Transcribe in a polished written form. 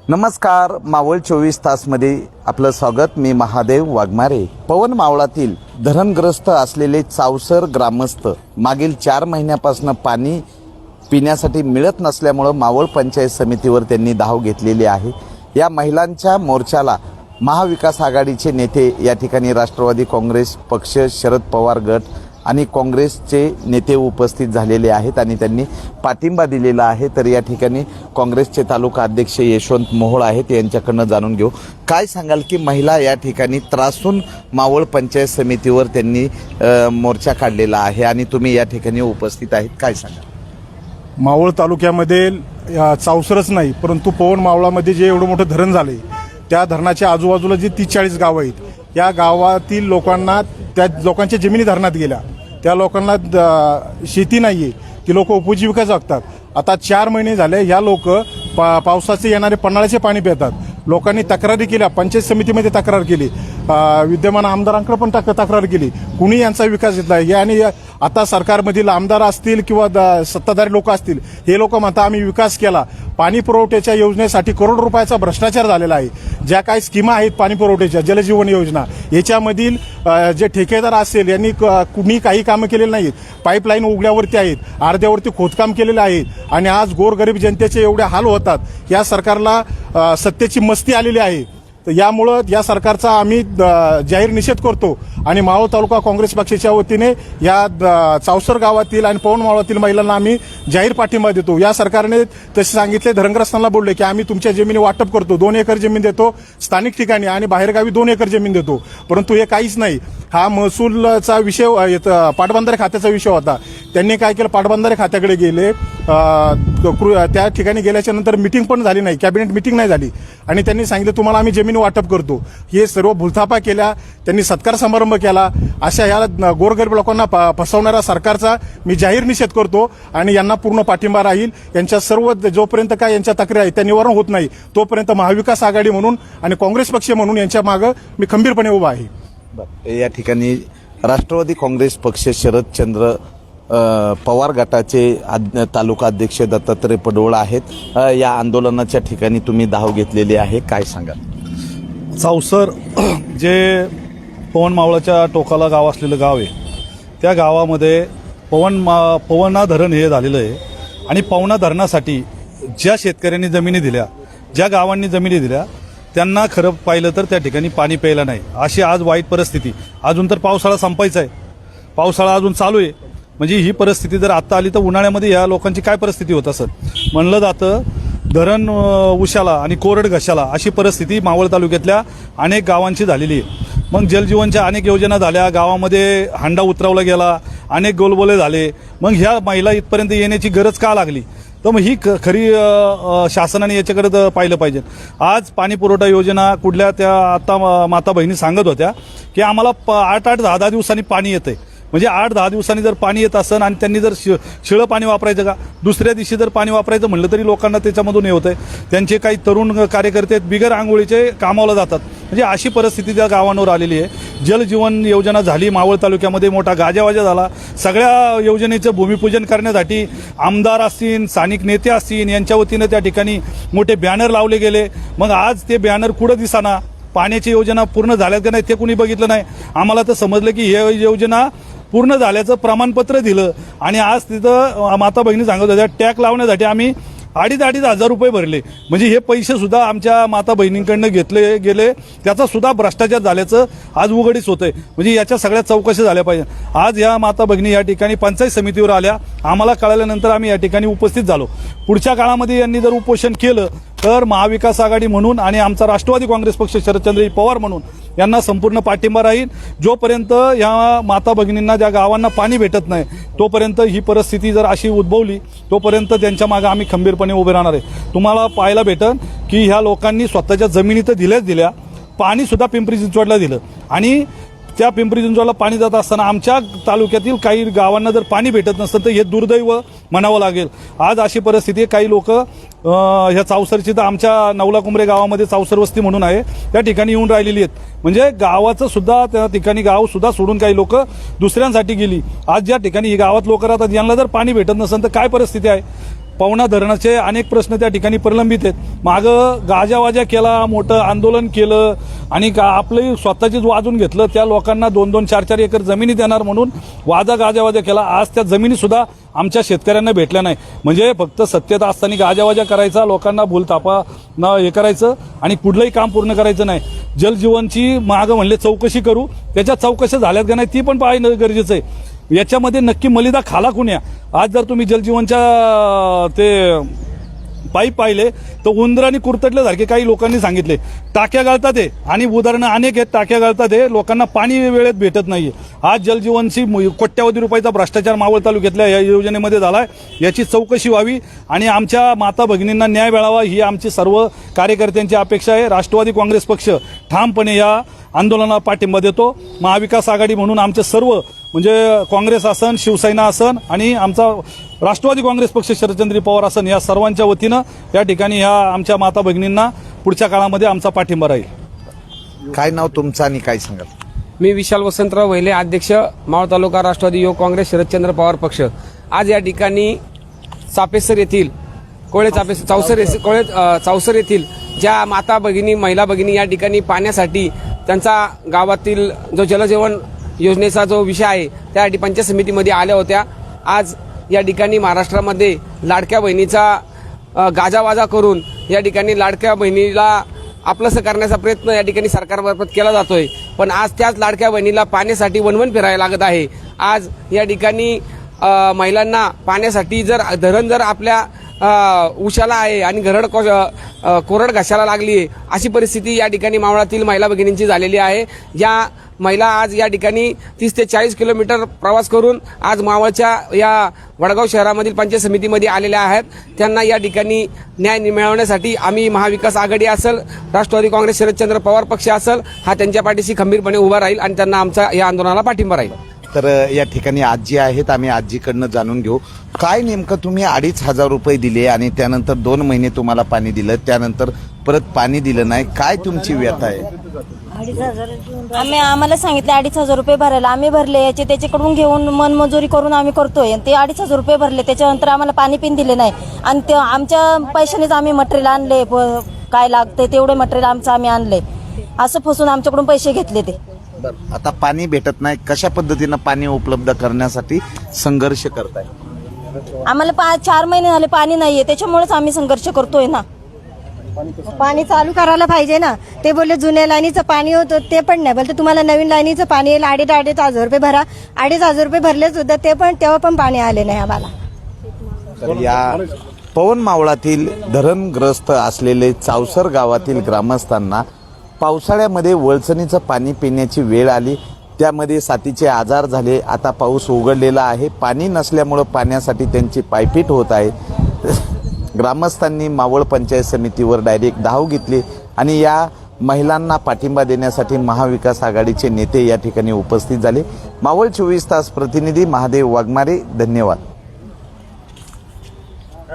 नमस्कार, मावळ 24 तासमध्ये आपलं स्वागत। मी महादेव वाघमारे। पवन मावळातील धरणग्रस्त असलेले चावसर ग्रामस्थ मागील 4 महिन्यापासून पाणी पिण्यासाठी मिळत नसल्यामुळे मावळ पंचायत समितीवर त्यांनी धाव घेतलेली आहे। या महिलांच्या मोर्चाला महाविकास आघाडीचे नेते या ठिकाणी राष्ट्रवादी काँग्रेस पक्ष, शरद पवार गट आणि काँग्रेसचे नेते उपस्थित झालेले आहेत आणि त्यांनी पाठिंबा दिलेला आहे। तर या ठिकाणी काँग्रेसचे तालुका अध्यक्ष यशवंत मोहोळ आहेत, यांच्याकडून जाणून घेऊ काय सांगाल की महिला या ठिकाणी त्रासून मावळ पंचायत समितीवर त्यांनी मोर्चा काढलेला आहे आणि तुम्ही या ठिकाणी उपस्थित आहेत, काय सांगाल? मावळ तालुक्यामध्ये चावसरच नाही परंतु पवन मावळामध्ये जे एवढं मोठं धरण झाले त्या धरणाच्या आजूबाजूला जी 30-40 गावं आहेत या गावातील लोकांना त्या लोकांच्या जमिनी धरणात गेल्या। त्या लोकांना शेती नाहीये, ती लोक उपजीविका जगतात। आता 4 महिने झाले या लोक पावसाचे येणारे पन्हाळ्याचे पाणी पितात। लोकांनी तक्रारी केल्या, पंचायत समितीमध्ये तक्रार केली, विद्यमान आमदारांकडे पण तक्रार केली, कुणी यांचा विकास घेतला आहे। आणि आता सरकारमधील आमदार असतील किंवा सत्ताधारी लोक असतील, हे लोक म्हणतात आम्ही विकास केला। पाणी पुरवठ्याच्या योजनेसाठी करोड रुपयाचा भ्रष्टाचार झालेला आहे। ज्या काही स्कीमा आहेत पाणी पुरवठ्याच्या, जलजीवन योजना, याच्यामधील जे ठेकेदार असेल यांनी कुणी काही कामं केलेली नाहीत। पाईपलाईन उघड्यावरती आहेत, अर्ध्यावरती खोदकाम केलेलं आहे आणि आज गोरगरीब जनतेचे एवढे हाल होतात। या सरकारला सत्तेची मस्ती आलेली आहे। तर यामुळं या सरकारचा आम्ही जाहीर निषेध करतो आणि मावळ तालुका काँग्रेस पक्षाच्या वतीने या चावसर गावातील आणि पवन मावळातील महिलांना आम्ही जाहीर पाठिंबा देतो। या सरकारने तसे सांगितले, धरणग्रस्तांना बोलले की आम्ही तुमच्या जमिनी वाटप करतो, 2 एकर जमीन देतो स्थानिक ठिकाणी आणि बाहेरगावी 2 एकर जमीन देतो, परंतु हे काहीच नाही। हा महसूलचा विषय पाटबंधारे खात्याचा विषय होता। त्यांनी काय केलं, पाटबंधारे खात्याकडे गेले, त्या ठिकाणी गेल्याच्या नंतर मिटिंग पण झाली नाही, कॅबिनेट मिटिंग नाही झाली आणि त्यांनी सांगितलं तुम्हाला आम्ही जमीन वाटप करतो। हे सर्व भूलथापा केल्या, त्यांनी सत्कार समारंभ केला। अशा या गोरगरीब लोकांना फसवणाऱ्या सरकारचा मी जाहीर निषेध करतो आणि यांना पूर्ण पाठिंबा राहील। यांच्या सर्व जोपर्यंत काय यांच्या तक्रारी आहेत त्या निवारण होत नाही तोपर्यंत महाविकास आघाडी म्हणून आणि काँग्रेस पक्ष म्हणून यांच्या मागे मी खंबीरपणे उभा आहे। या ठिकाणी राष्ट्रवादी काँग्रेस पक्ष, शरदचंद्र पवार गटाचे तालुका अध्यक्ष दत्तात्रय पडवळ आहेत। या आंदोलनाच्या ठिकाणी तुम्ही धाव घेतलेली आहे, काय सांगाल? चावसर जे पवन मावळाच्या टोकाला गाव असलेलं गाव आहे, त्या गावामध्ये पवना धरण हे झालेलं आहे आणि पवना धरणासाठी ज्या शेतकऱ्यांनी जमिनी दिल्या, ज्या गावांनी जमिनी दिल्या त्यांना खरं पाहिलं तर त्या ठिकाणी पाणी प्यायला नाही, अशी आज वाईट परिस्थिती। अजून तर पावसाळा संपायचा आहे, पावसाळा अजून चालू आहे, म्हणजे ही परिस्थिती जर आता आली तर उन्हाळ्यामध्ये या लोकांची काय परिस्थिती होत असेल। म्हणलं जातं धरण उशाला आणि कोरड घशाला अशी परिस्थिती मावळ तालुक्यातल्या अनेक गावांची झालेली आहे। मग जलजीवनच्या अनेक योजना झाल्या, गावामध्ये हांडा उतरवला गेला, अनेक गोलबोले झाले, मग ह्या महिला इथपर्यंत येण्याची गरज का लागली? तर मग ही खरी शासनाने याच्याकडे पाहिलं पाहिजे। आज पाणी पुरवठा योजना कुठल्या त्या आता माता बहिणी सांगत होत्या की आम्हाला 8-8, 10-10 दिवसांनी पाणी येतंय, म्हणजे 8-10 दिवसांनी जर पाणी येत असेल आणि त्यांनी जर शिळं पाणी वापरायचं का, दुसऱ्या दिवशी जर पाणी वापरायचं म्हणलं तरी लोकांना त्याच्यामधून हे होतंय। त्यांचे काही तरुण कार्यकर्ते बिगर आंघोळीचे कामाला जातात, म्हणजे अशी परिस्थिती त्या गावांवर आलेली आहे। जलजीवन योजना झाली, मावळ तालुक्यामध्ये मोठा गाजावाजा झाला। सगळ्या योजनेचं भूमिपूजन करण्यासाठी आमदार असतील, स्थानिक नेते असतील, यांच्या वतीनं त्या ठिकाणी मोठे बॅनर लावले गेले। मग आज ते बॅनर कुठं दिसाना, पाण्याची योजना पूर्ण झाल्यात का नाही ते कुणी बघितलं नाही। आम्हाला तर समजलं की ही योजना पूर्ण झाल्याचं प्रमाणपत्र दिलं आणि आज तिथं माता बहिणी सांगत होत्या टॅक लावण्यासाठी आम्ही 2,500 रुपये भरले, म्हणजे हे पैसे सुद्धा आमच्या माता बहिणींकडनं घेतले गेले, त्याचा सुद्धा भ्रष्टाचार झाल्याचं आज उघडीस होतंय। म्हणजे याच्या सगळ्या चौकशी झाल्या पाहिजे। आज या माता भगिनी या ठिकाणी पंचायत समितीवर आल्या, आम्हाला कळाल्यानंतर आम्ही या ठिकाणी उपस्थित झालो। पुढच्या काळामध्ये यांनी जर उपोषण केलं तर महाविकास आघाडी म्हणून आणि आमचा राष्ट्रवादी काँग्रेस पक्ष, शरदचंद्र पवार म्हणून यांना संपूर्ण पाठिंबा राहील। जोपर्यंत या माता भगिनींना, ज्या गावांना पाणी भेटत नाही, तोपर्यंत ही परिस्थिती जर अशी उद्भवली तोपर्यंत त्यांच्या मागे आम्ही खंबीरपणे उभे राहणार आहे। तुम्हाला पाहायला भेटन की ह्या लोकांनी स्वतःच्या जमिनी तर दिल्याच दिल्या, पाणी सुद्धा पिंपरी चिंचवडला दिलं आणि त्या पिंपरी चिंचवडला पाणी जात असताना आमच्या तालुक्यातील काही गावांना जर पाणी भेटत नसतं तर हे दुर्दैव म्हणावं लागेल। आज अशी परिस्थिती, काही लोक ह्या चावसरची तर आमच्या नवला कुंभरे गावामध्ये चावसर वस्ती म्हणून आहे त्या ठिकाणी येऊन राहिलेली आहेत, म्हणजे गावाचं सुद्धा त्या ठिकाणी गाव सुद्धा सोडून काही लोक दुसऱ्यांसाठी गेली। आज ज्या ठिकाणी ही गावात लोक राहतात यांना जर पाणी भेटत नसेल तर काय परिस्थिती आहे? पवना धरणाचे अनेक प्रश्न त्या ठिकाणी प्रलंबित आहेत. मागं गाजावाजा केला, मोठं आंदोलन केलं आणि आपलं स्वतःचीच वाजून घेतलं. त्या लोकांना 2-2, 4-4 एकर जमिनी देणार म्हणून गाजावाजा केला. आज त्या जमिनी सुद्धा आमच्या शेतकऱ्यांना भेटल्या नाही. म्हणजे फक्त सत्तेत असताना गाजावाजा करायचा, लोकांना भूलथापा हे करायचं आणि कुठलंही काम पूर्ण करायचं नाही. जलजीवनची मागं म्हणले चौकशी करू, त्याच्या चौकशा झाल्यात का नाही ती पण पाहणं गरजेचं आहे. याच्यामध्ये नक्की मलिदा खाला कुण्या. आज जर तुम्ही जलजीवनच्या ते पाईप पाहिले तर उंदराने कुरतडल्यासारखे काही लोकांनी सांगितले. टाक्या गळतात आहे आणि उदाहरणं अनेक आहेत. टाक्या गळतात आहे, लोकांना पाणी वेळेत भेटत नाहीये. आज जलजीवनची कोट्यावधी रुपयाचा भ्रष्टाचार मावळ तालुक्यातल्या या योजनेमध्ये झालाय. याची चौकशी व्हावी आणि आमच्या माता भगिनींना न्याय मिळावा ही आमची सर्व कार्यकर्त्यांची अपेक्षा आहे. राष्ट्रवादी काँग्रेस पक्ष ठामपणे या आंदोलनाला पाठिंबा देतो. महाविकास आघाडी म्हणून आमचे सर्व म्हणजे काँग्रेस असन, शिवसेना असन आणि आमचा राष्ट्रवादी काँग्रेस पक्ष शरदचंद्र पवार असन या सर्वांच्या वतीनं या ठिकाणी ह्या आमच्या माता भगिनींना पुढच्या काळामध्ये आमचा पाठिंबा राहील. काय नाव तुमचं आणि काय सांगाल? मी विशाल वसंतराव वहिले, अध्यक्ष मावळ तालुका राष्ट्रवादी युवक काँग्रेस शरदचंद्र पवार पक्ष. आज या ठिकाणी चापेसर येथील चौसर येथील ज्या माता भगिनी, महिला भगिनी या ठिकाणी पाण्यासाठी त्यांचा गावातील जो जलजीवन योजनेचा जो विषय आहे त्या पंचायत समितीमध्ये आल्या होत्या. आज या ठिकाणी महाराष्ट्रामध्ये लाडक्या बहिणीचा गाजावाजा करून या ठिकाणी लाडक्या बहिणीला आपलंसं करण्याचा प्रयत्न या ठिकाणी सरकारमार्फत केला जातोय. पण आज त्याच लाडक्या बहिणीला पाण्यासाठी वणवण फिरायला लागत आहे. आज या ठिकाणी महिलांना पाण्यासाठी धरण जर आपल्या उशाला आहे आणि कोरड घासायला लागली आहे अशी परिस्थिती या ठिकाणी मावळातील महिला भगिनींची झालेली आहे. या महिला आज या ठिकाणी 30 ते 40 किलोमीटर प्रवास करून आज मावळच्या या वडगाव शहरामधील पंचायत समितीमध्ये आलेल्या आहेत. त्यांना या ठिकाणी न्याय मिळवण्यासाठी आम्ही महाविकास आघाडी असेल, राष्ट्रवादी काँग्रेस शरदचंद्र पवार पक्ष असेल हा त्यांच्या पाठीशी खंबीरपणे उभा राहील आणि त्यांना आमचा या आंदोलनाला पाठिंबा राहील. तर या ठिकाणी आजी आहेत, आम्ही आजीकडनं जाणून घेऊ काय नेमकं तुम्ही 2,500 रुपये दिले आणि त्यानंतर 2 महिने तुम्हाला पाणी दिलं, त्यानंतर परत पाणी दिलं नाही, काय तुमची व्यथा आहे? आम्हाला सांगितले 2,500 रुपये भरायला. आम्ही भरले, त्याच्याकडून घेऊन मनमजुरी करून आम्ही करतोय. ते 2,500 रुपये भरले, त्याच्यानंतर आम्हाला पाणी पिन दिले नाही आणि ते आमच्या पैशानेच आम्ही मटेरियल आणले. काय लागतंय तेवढे मटेरियल आमचं आम्ही आणले. असं फसून आमच्याकडून पैसे घेतले ते. आता पाणी भेटत नाही, कशा पद्धतीनं पाणी उपलब्ध करण्यासाठी संघर्ष करताय? आम्हाला 4 महिने झाले पाणी नाहीये, त्याच्यामुळेच आम्ही संघर्ष करतोय ना. पाणी चालू करायला पाहिजे ना. ते बोलले जुन्या लाईनीचं पाणी होतं ते पण नाही, बोलते तुम्हाला नवीन लाईनीचं पाणी येईल, 2,500 रुपये भरा. 2,500 रुपये भरलेच होतं ते पण, तेव्हा पण पाणी आले नाही आम्हाला. तर या पवन मावळातील धरणग्रस्त असलेले चावसर गावातील ग्रामस्थांना पावसाळ्यामध्ये वळचणीचं पाणी पिण्याची वेळ आली, त्यामध्ये साथीचे आजार झाले. आता पाऊस उघडलेला आहे, पाणी नसल्यामुळं पाण्यासाठी त्यांची पायपीट होत आहे. ग्रामस्थांनी मावळ पंचायत समितीवर डायरेक्ट धाव घेतली आणि या महिलांना पाठिंबा देण्यासाठी महाविकास आघाडीचे नेते या ठिकाणी उपस्थित झाले. मावळ 24 तास प्रतिनिधी महादेव वाघमारे, धन्यवाद.